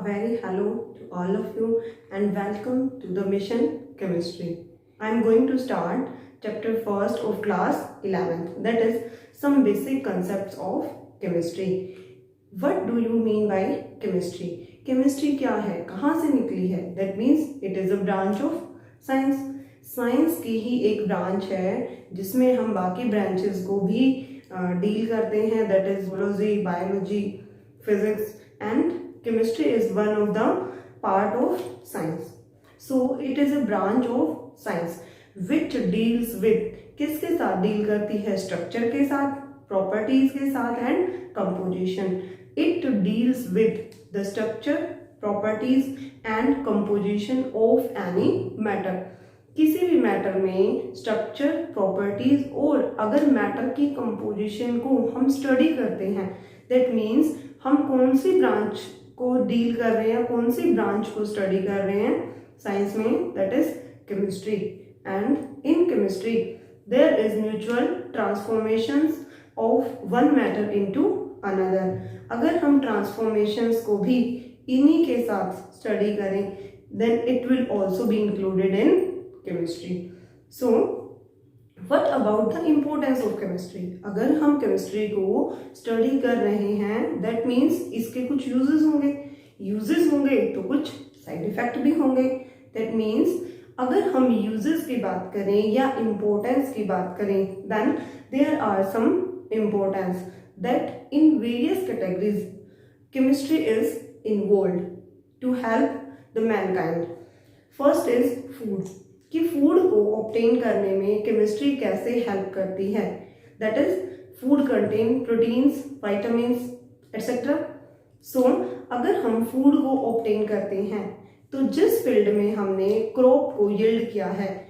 very hello to all of you and welcome to the Mission Chemistry. I am going to start chapter 1st of class 11th, that is some basic concepts of chemistry. What do you mean by chemistry? Chemistry क्या है, कहाँ से निकली है? That means it is a branch of science. Science की ही एक branch है जिसमें हम बाकी ब्रांचेस को भी डील करते हैं, that is zoology, biology, physics and chemistry is one of the part of science. So it is a branch of science which deals with, किसके साथ डील करती है? स्ट्रक्चर के साथ, प्रॉपर्टीज के साथ and composition. It deals with the structure, properties and composition of any matter. किसी भी मैटर में स्ट्रक्चर, प्रॉपर्टीज और अगर मैटर की कंपोजिशन को हम स्टडी करते हैं, दैट मीन्स हम कौन सी ब्रांच को डील कर रहे हैं, कौन सी ब्रांच को स्टडी कर रहे हैं साइंस में, that is chemistry. And in chemistry there is mutual transformations of one matter into another. अगर हम ट्रांसफॉर्मेशंस को भी इन्हीं के साथ स्टडी करें, then it will also be included in chemistry. So What about the importance of chemistry? अगर हम केमिस्ट्री को स्टडी कर रहे हैं, दैट मीन्स इसके कुछ यूजेस होंगे तो कुछ साइड इफेक्ट भी होंगे. दैट मीन्स अगर हम यूजेस की बात करें या इम्पोर्टेंस की बात करें, then there are some importance that in various categories chemistry is involved to help the mankind. First is food, कि फूड को ऑब्टेन करने में केमिस्ट्री कैसे हेल्प करती है. That is food contain proteins, vitamins etcetera. So अगर हम food को ऑब्टेन करते हैं तो जिस फील्ड में हमने क्रॉप को यील्ड किया है,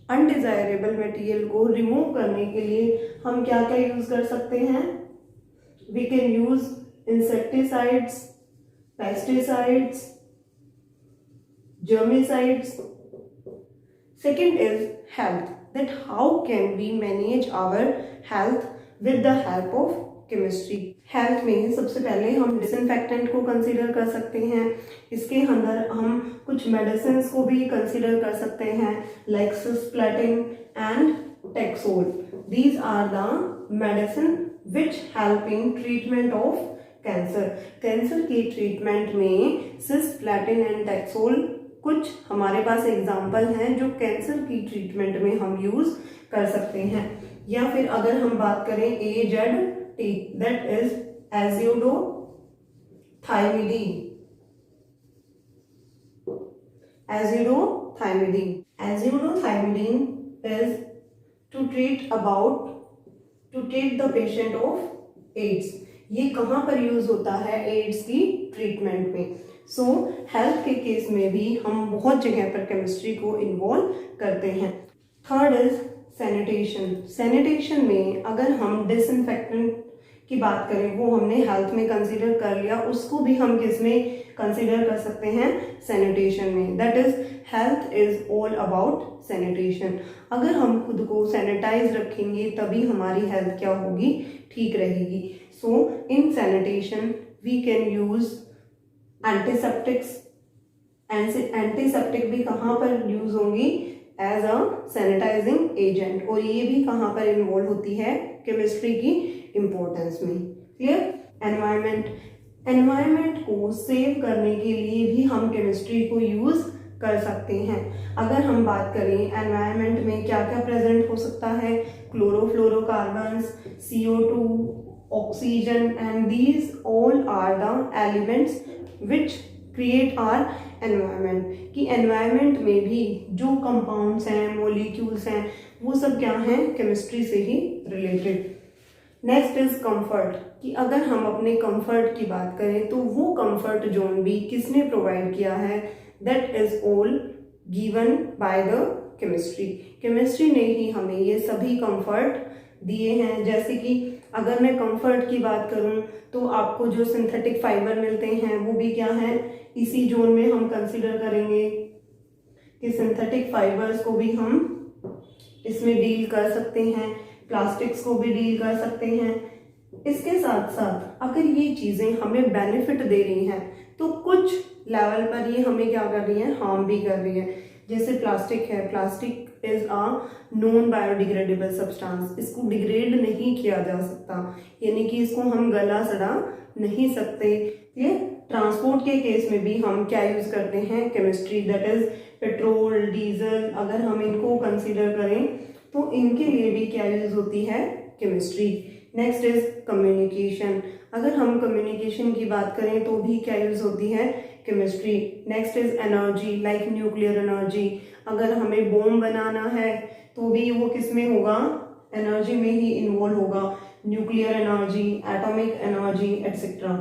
अनडिजायरेबल मटेरियल को रिमूव करने के लिए हम क्या क्या यूज कर सकते हैं? We can use insecticides, pesticides, germicides. Second is health, that how can we manage our health with the help of chemistry. Health में सबसे पहले हम डिसइंफेक्टेंट को कंसीडर कर सकते हैं. इसके अंदर हम कुछ मेडिसिन को भी कंसीडर कर सकते हैं, like cisplatin and taxol. These are the medicine which help in treatment of cancer. Cancer की ट्रीटमेंट में सिस्प्लेटिन एंड टेक्सोल कुछ हमारे पास एग्जाम्पल हैं जो कैंसर की ट्रीटमेंट में हम यूज कर सकते हैं. या फिर अगर हम बात करें AZT, that is azidothymidine. Azidothymidine is to treat the patient of AIDS. ये कहाँ पर यूज होता है? एड्स की ट्रीटमेंट में. सो हेल्थ के केस में भी हम बहुत जगह पर केमिस्ट्री को इन्वॉल्व करते हैं. Third is sanitation. सैनिटेशन में अगर हम डिसइंफेक्टेंट की बात करें, वो हमने हेल्थ में कंसीडर कर लिया, उसको भी हम किस में कंसीडर कर सकते हैं? सैनिटेशन में. That is health is all about sanitation. अगर हम खुद को सैनिटाइज रखेंगे तभी हमारी हेल्थ क्या होगी? ठीक रहेगी. So in sanitation we can use antiseptics. Antiseptic भी कहाँ पर यूज होंगी? As a sanitising agent. और ये भी कहाँ पर इन्वॉल्व होती है? केमिस्ट्री की इंपॉर्टेंस में. क्लियर? एनवायरमेंट को सेव करने के लिए भी हम केमिस्ट्री को यूज कर सकते हैं. अगर हम बात करें एनवायरमेंट में क्या क्या प्रेजेंट हो सकता है? Chlorofluorocarbons, CO2, oxygen, and these all are the elements which create our environment. कि एनवायरमेंट में भी जो कंपाउंड्स हैं, मॉलिक्यूल्स हैं, वो सब क्या हैं? केमिस्ट्री से ही रिलेटेड. नेक्स्ट इज कंफर्ट, कि अगर हम अपने कंफर्ट की बात करें तो वो कंफर्ट जोन भी किसने प्रोवाइड किया है? That is all given by the chemistry. Chemistry ने ही हमें ये सभी कंफर्ट दिए हैं. जैसे कि अगर मैं कंफर्ट की बात करूं तो आपको जो सिंथेटिक फाइबर मिलते हैं वो भी क्या है? इसी जोन में हम कंसीडर करेंगे कि सिंथेटिक फाइबर्स को भी हम इसमें डील कर सकते हैं, प्लास्टिक्स को भी डील कर सकते हैं. इसके साथ साथ अगर ये चीजें हमें बेनिफिट दे रही हैं, तो कुछ लेवल पर ये हमें क्या कर रही है, हार्म भी कर रही है। जैसे प्लास्टिक है, plastic is a non biodegradable substance, इसको डिग्रेड नहीं किया जा सकता, यानी कि इसको हम गला सड़ा नहीं सकते। ये ट्रांसपोर्ट के केस में भी हम क्या यूज करते हैं, chemistry, that is petrol, diesel, अगर हम इनको कंसीडर करें तो इनके लिए भी क्या यूज होती है, केमिस्ट्री। नेक्स्ट इज कम्युनिकेशन, अगर हम कम्युनिकेशन की बात करें तो भी क्या यूज होती है, chemistry. Next is energy, like nuclear energy, अगर हमें बॉम्ब बनाना है तो भी वो किस में होगा, एनर्जी में ही इन्वॉल्व होगा, nuclear energy, atomic energy etcetera,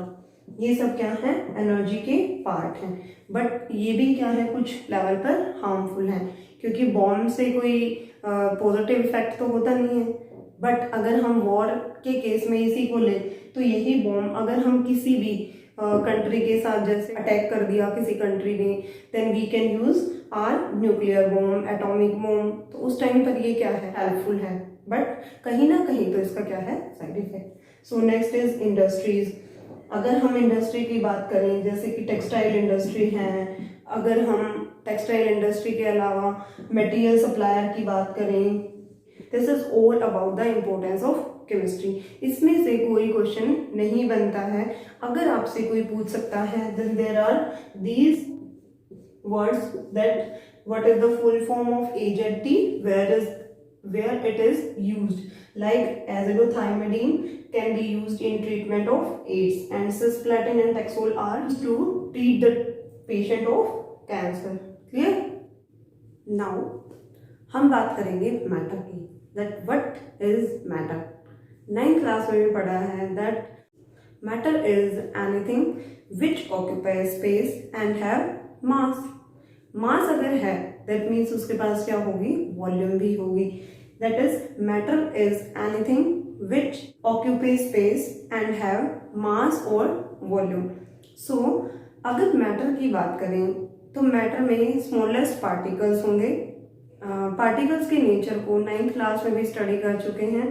ये सब क्या है, एनर्जी के पार्ट हैं। बट ये भी क्या है, कुछ लेवल पर हार्मफुल है, क्योंकि बॉम्ब से कोई पॉजिटिव इफेक्ट तो होता नहीं है। बट अगर हम वॉर के केस में इसी को लें तो यही बॉम्ब अगर हम किसी भी कंट्री के साथ जैसे अटैक कर दिया किसी कंट्री ने, then we can use our nuclear bomb, atomic bomb, तो उस टाइम पर ये क्या है, हेल्पफुल है। बट कहीं ना कहीं तो इसका क्या है, side effect. So next is industries, अगर हम इंडस्ट्री की बात करें जैसे कि टेक्सटाइल इंडस्ट्री है, अगर हम टेक्सटाइल इंडस्ट्री के अलावा मटेरियल सप्लायर की बात करें, this is all about the importance of chemistry. इसमें से कोई क्वेश्चन नहीं बनता है, अगर आपसे कोई पूछ सकता है then there are these words that what is the full form of AZT, where it is used, like azithromycin can be used in treatment of AIDS and cisplatin and Taxol are used to treat the patient of cancer. Clear? Now हम बात करेंगे matter की, that what is matter. 9th class में भी पढ़ा है that matter is anything which occupies space and have mass. मास अगर है that means उसके पास क्या होगी, वॉल्यूम भी होगी। that is matter is anything which occupies space and have mass or volume. so अगर मैटर की बात करें तो मैटर में स्मॉलेस्ट पार्टिकल्स होंगे। पार्टिकल्स के नेचर को 9th क्लास में भी स्टडी कर चुके हैं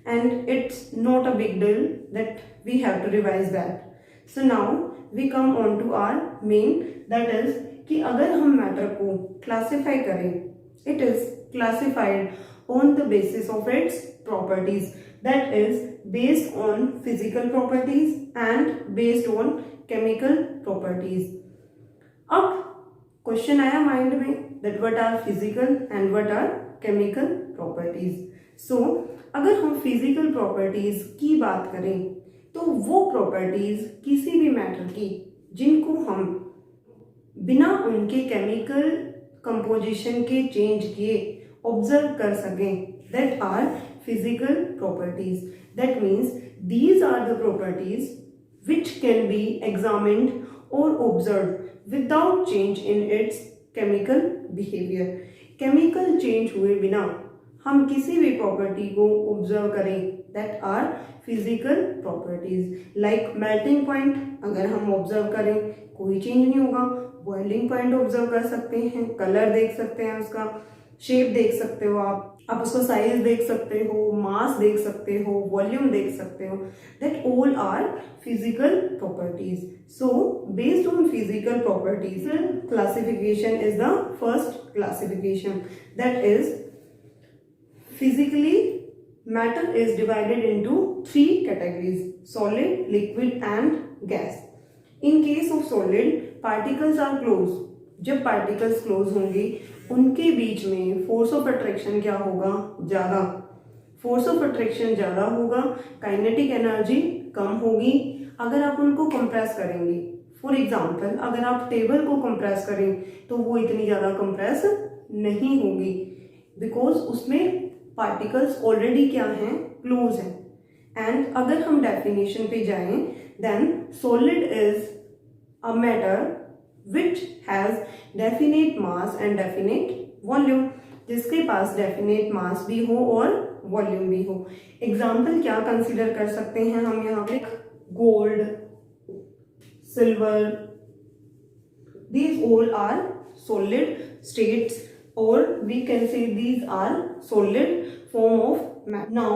and it's not a big deal that we have to revise that. So now we come on to our main, that is कि अगर हम मैटर को क्लासिफाई करें, it is classified on the basis of its properties, that is based on physical properties and based on chemical properties. अब question आया mind में that what are physical and what are chemical properties. So अगर हम physical properties की बात करें तो वो प्रॉपर्टीज किसी भी मैटर की जिनको हम बिना उनके केमिकल कंपोजिशन के चेंज किए ऑब्जर्व कर सकें, that are physical properties. That means these are the properties which can be examined or observed without change in its chemical behavior. Chemical change हुए बिना हम किसी भी प्रॉपर्टी को ऑब्जर्व करें, that are physical properties. Like melting point अगर हम observe करें कोई चेंज नहीं होगा, बॉइलिंग पॉइंट ऑब्जर्व कर सकते हैं, कलर देख सकते हैं, उसका शेप देख सकते हो, आप उसका साइज देख सकते हो, मास देख सकते हो, वॉल्यूम देख सकते हो, that all are physical properties. So based on physical properties classification is the first classification, that is physically matter is divided into 3 categories: solid, liquid and gas. In case of solid, particles are close. जब particles close होंगे उनके बीच में force of attraction क्या होगा, ज़्यादा। force of attraction ज़्यादा होगा, kinetic energy कम होगी। अगर आप उनको compress करेंगे, फॉर एग्जाम्पल अगर आप टेबल को compress करें तो वो इतनी ज़्यादा compress नहीं होगी, बिकॉज उसमें पार्टिकल्स ऑलरेडी क्या हैं, क्लोज हैं। एंड अगर हम डेफिनेशन पे जाएं then solid is a matter which has definite mass and definite volume, जिसके पास डेफिनेट मास भी हो और वॉल्यूम भी हो। एग्जाम्पल क्या कंसीडर कर सकते हैं हम यहाँ पे, gold, silver, these all are solid states or we can say these are solid form of matter. Now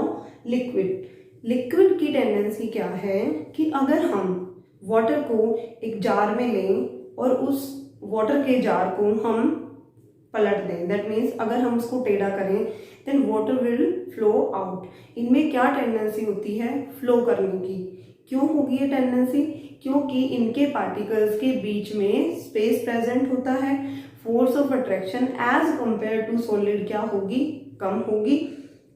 liquid की टेंडेंसी क्या है कि अगर हम वाटर को एक जार में लें और उस वाटर के जार को हम पलट दें, दैट मीन्स अगर हम उसको टेढ़ा करें then water will flow out. इनमें क्या टेंडेंसी होती है? फ्लो करने की। क्यों होगी ये टेंडेंसी? क्योंकि इनके पार्टिकल्स के बीच में स्पेस प्रेजेंट होता है। Force of attraction as compare to solid क्या होगी? कम होगी।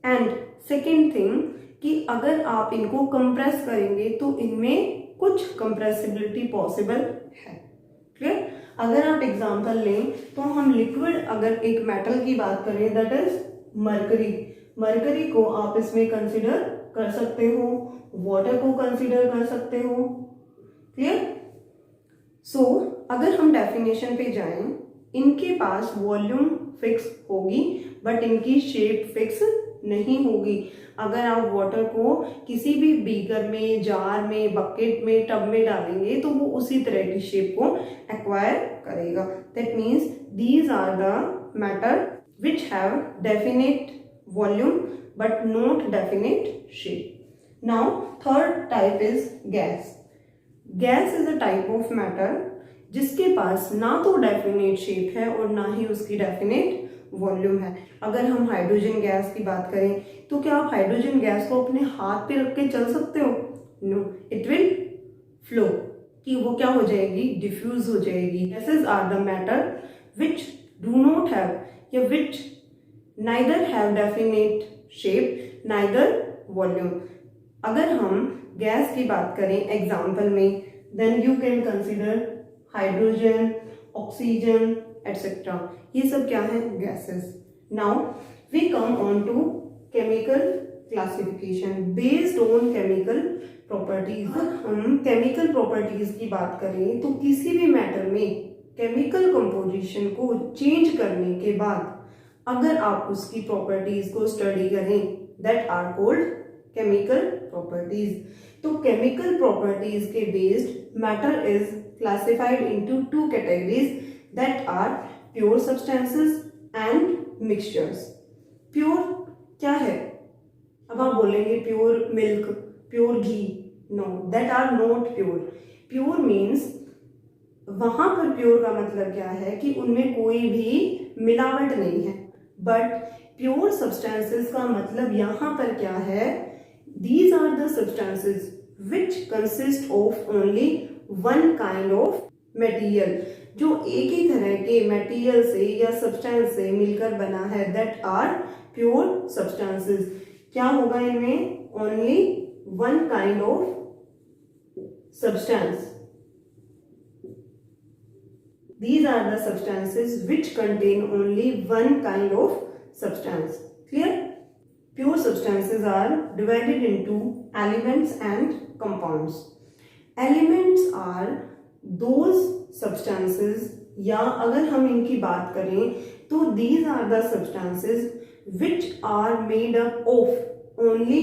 एंड सेकेंड थिंग कि अगर आप इनको कंप्रेस करेंगे तो इनमें कुछ कंप्रेसिबिलिटी पॉसिबल है। क्लियर? अगर आप एग्जांपल लें तो हम लिक्विड अगर एक मेटल की बात करें दैट इज मरकरी। मरकरी को आप इसमें कंसिडर कर सकते हो, वाटर को कंसिडर कर सकते हो। क्लियर? सो अगर हम डेफिनेशन पे जाएं, इनके पास वॉल्यूम फिक्स होगी बट इनकी शेप फिक्स नहीं होगी। अगर आप वाटर को किसी भी बीकर में, जार में, बकेट में, टब में डालेंगे तो वो उसी तरह की शेप को एक्वायर करेगा। That means these are the matter which have definite volume but not definite shape. Now third type is gas. Gas is a type of matter जिसके पास ना तो डेफिनेट शेप है और ना ही उसकी डेफिनेट वॉल्यूम है। अगर हम हाइड्रोजन गैस की बात करें तो क्या आप हाइड्रोजन गैस को अपने हाथ पे रख के चल सकते हो? नो, इट विल फ्लो, कि वो क्या हो जाएगी? डिफ्यूज हो जाएगी। Gases are the matter which do not have या which neither have definite shape neither volume. अगर हम गैस की बात करें एग्जाम्पल में, then you can consider hydrogen, oxygen etcetera. ये सब क्या है? Gases. Now we come on to chemical classification based on chemical properties. हम केमिकल प्रॉपर्टीज की बात करें तो किसी भी मैटर में केमिकल कंपोजिशन को चेंज करने के बाद अगर आप उसकी प्रॉपर्टीज को स्टडी करें that are called chemical properties. तो केमिकल प्रॉपर्टीज के based matter is classified into two categories that are pure substances and mixtures. Pure क्या है? अब आप बोलेंगे प्योर मिल्क, प्योर घी। No, that are not pure. Pure means वहां पर प्योर का मतलब क्या है कि उनमें कोई भी मिलावट नहीं है। बट प्योर सब्सटेंसेस का मतलब यहां पर क्या है? These are the substances which consist of only one kind of material, जो एक ही तरह के मटेरियल से या सब्सटेंस से मिलकर बना है, दैट आर प्योर सब्सटेंसेस। क्या होगा इनमें? Only one kind of substance. These are the substances which contain only one kind of substance. Clear? Pure substances are divided into elements and compounds. Elements are those substances, या अगर हम इनकी बात करें तो these are the substances which are made up of only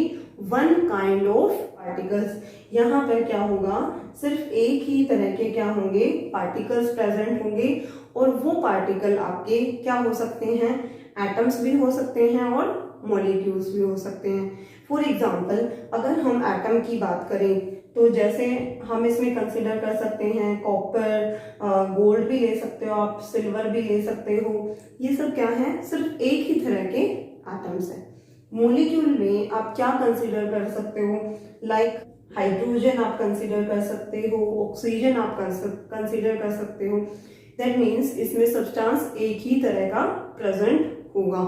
one kind of particles. यहाँ पर क्या होगा? सिर्फ एक ही तरह के क्या होंगे? पार्टिकल्स प्रेजेंट होंगे और वो पार्टिकल आपके क्या हो सकते हैं? एटम्स भी हो सकते हैं और मॉलिक्यूल्स भी हो सकते हैं। फॉर एग्जांपल अगर हम एटम की बात करें तो जैसे हम इसमें कंसिडर कर सकते हैं कॉपर, गोल्ड भी ले सकते हो आप, सिल्वर भी ले सकते हो। ये सब क्या है? सिर्फ एक ही तरह के एटम्स है। मॉलिक्यूल में आप क्या कंसिडर कर सकते हो? लाइक हाइड्रोजन आप कंसिडर कर सकते हो, ऑक्सीजन आप कंसिडर कर सकते हो। दैट मीन्स इसमें सब्सटेंस एक ही तरह का प्रेजेंट होगा।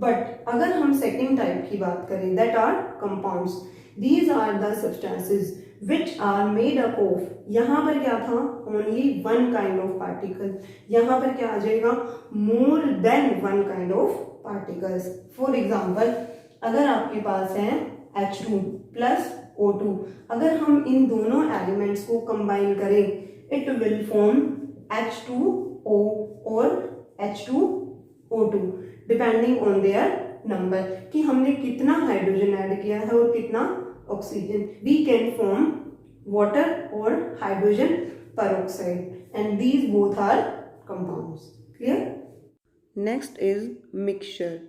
बट अगर हम सेकेंड टाइप की बात करें that are compounds. These are the substances which are made up of, यहाँ पर क्या था? Only one kind of particle. यहाँ पर क्या आ जाएगा? More than one kind of particles. For example अगर आपके पास है H2 प्लस O2, अगर हम इन दोनों एलिमेंट्स को कंबाइन करें इट विल फॉर्म H2O और H2O2 depending on their number, कि हमने कितना हाइड्रोजन ऐड किया है और कितना oxygen. We can form water और hydrogen peroxide and these both are compounds. Clear? Next is mixture.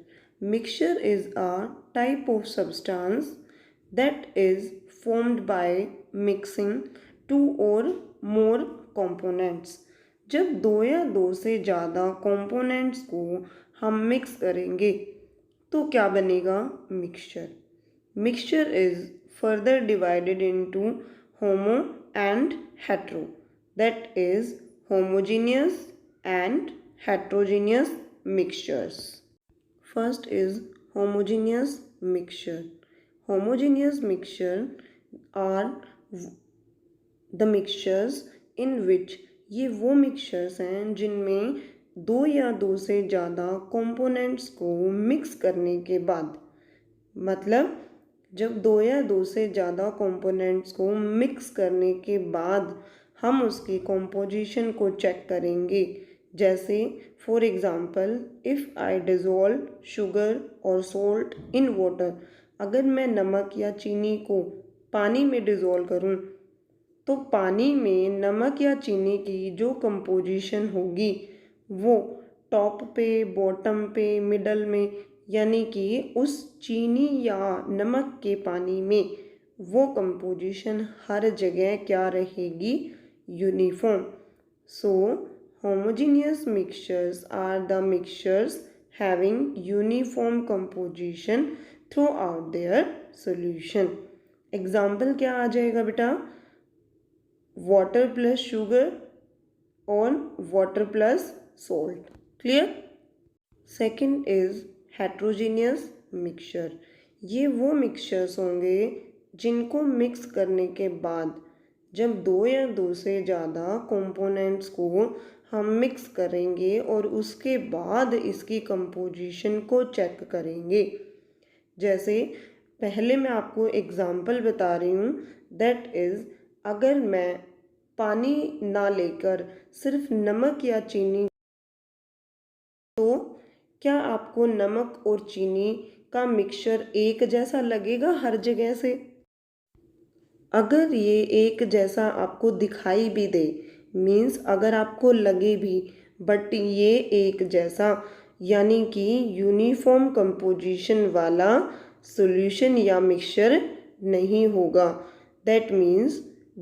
Mixture is a type of substance that is formed by mixing 2 और more components। जब 2 या 2 से ज़्यादा कंपोनेंट्स को हम मिक्स करेंगे तो क्या बनेगा? Mixture. Mixture is further divided into homo and hetero, that is homogeneous and heterogeneous mixtures. First is homogeneous mixture. Homogeneous mixture are the mixtures in which, ये वो मिक्सचर्स हैं जिनमें 2 या 2 से ज़्यादा कंपोनेंट्स को मिक्स करने के बाद, मतलब जब 2 या 2 से ज़्यादा कंपोनेंट्स को मिक्स करने के बाद हम उसकी कॉम्पोजिशन को चेक करेंगे। जैसे for example, if I dissolve sugar और सॉल्ट इन वाटर, अगर मैं नमक या चीनी को पानी में डिज़ोल्व करूं तो पानी में नमक या चीनी की जो कंपोजिशन होगी वो टॉप पे, बॉटम पे, मिडल में, यानी कि उस चीनी या नमक के पानी में वो कंपोजिशन हर जगह क्या रहेगी? Uniform. So homogeneous mixtures are the mixtures having uniform composition throughout their solution। Example क्या आ जाएगा बेटा? वाटर प्लस शुगर और water plus salt. Clear? Second is heterogeneous mixture. ये वो मिक्सचर्स होंगे जिनको मिक्स करने के बाद जब 2 या 2 से ज़्यादा कंपोनेंट्स को हम मिक्स करेंगे और उसके बाद इसकी कंपोजिशन को चेक करेंगे। जैसे पहले मैं आपको एग्जांपल बता रही हूँ, दैट इज़ अगर मैं पानी ना लेकर सिर्फ नमक या चीनी, तो क्या आपको नमक और चीनी का मिक्सचर एक जैसा लगेगा हर जगह से? अगर ये एक जैसा आपको दिखाई भी दे, मीन्स अगर आपको लगे भी, बट ये एक जैसा यानी कि यूनिफॉर्म कंपोजिशन वाला सॉल्यूशन या मिक्सचर नहीं होगा। That means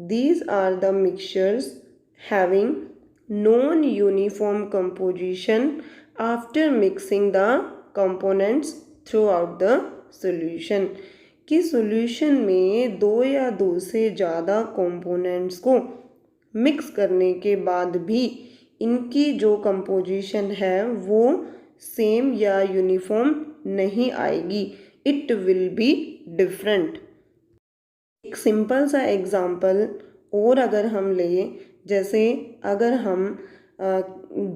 these are the mixtures having non uniform composition after mixing the components throughout the solution. कि सॉल्यूशन में 2 या 2 से ज़्यादा कंपोनेंट्स को मिक्स करने के बाद भी इनकी जो कंपोजिशन है वो सेम या यूनिफॉर्म नहीं आएगी, इट विल बी डिफरेंट। एक सिंपल सा एग्जांपल और अगर हम लें, जैसे अगर हम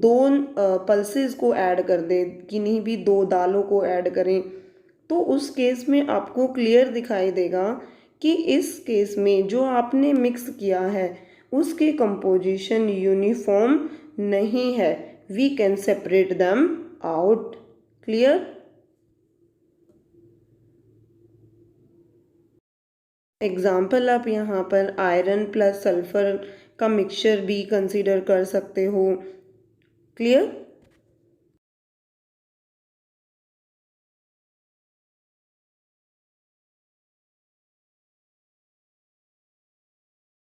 2 पल्सेस को ऐड कर दें, किन्हीं भी 2 दालों को ऐड करें, तो उस केस में आपको क्लियर दिखाई देगा कि इस केस में जो आपने मिक्स किया है उसके कंपोजिशन यूनिफॉर्म नहीं है। We can separate them out. Clear? Example आप यहाँ पर आयरन प्लस सल्फर का मिक्सचर भी कंसीडर कर सकते हो। क्लियर?